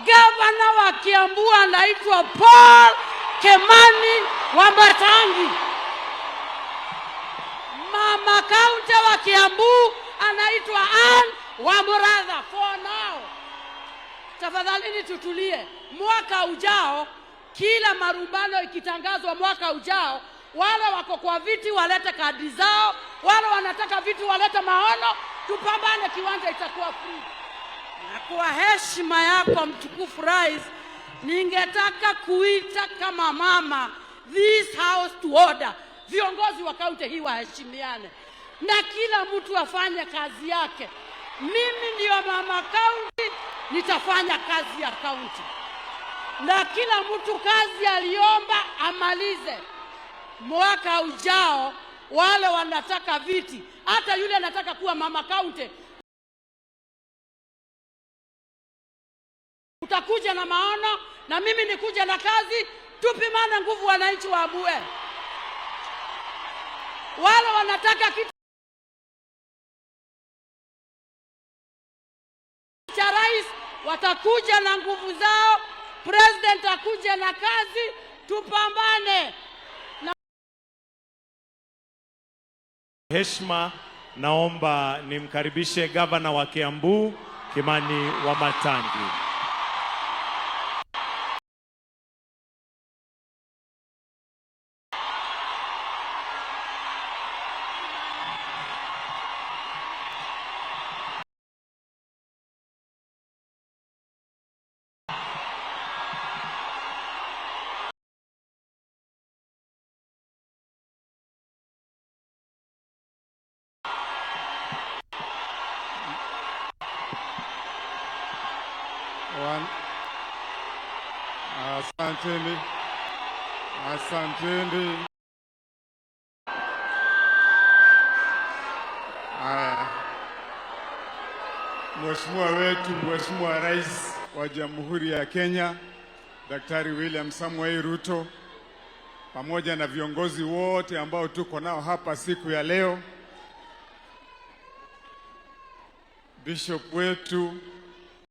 gavana wa Kiambu anaitwa Paul Kimani Wamatangi. Mama kaunti wa Kiambu anaitwa Anne Wamuratha. For now, tafadhalini tutulie. Mwaka ujao, kila marumbano ikitangazwa mwaka ujao, wale wako kwa viti walete kadi zao, wale wanataka viti walete maono, tupambane, kiwanja itakuwa free. Na kwa heshima yako mtukufu Rais, ningetaka kuita kama mama this house to order. Viongozi wa kaunti hii waheshimiane na kila mtu afanye kazi yake. Mimi ndio mama kaunti, nitafanya kazi ya kaunti, na kila mtu kazi aliomba amalize. Mwaka ujao wale wanataka viti, hata yule anataka kuwa mama kaunti, utakuja na maono na mimi nikuja na kazi, tupimane nguvu, wananchi waamue. Wale wanataka kiti cha rais watakuja na nguvu zao, president akuja na kazi, tupambane. Heshima, naomba nimkaribishe gavana wa Kiambu Kimani Wamatangi. Asanteni. Mheshimiwa wetu, Mheshimiwa Rais wa Jamhuri ya Kenya, Daktari William Samoei Ruto, pamoja na viongozi wote ambao tuko nao hapa siku ya leo, Bishop wetu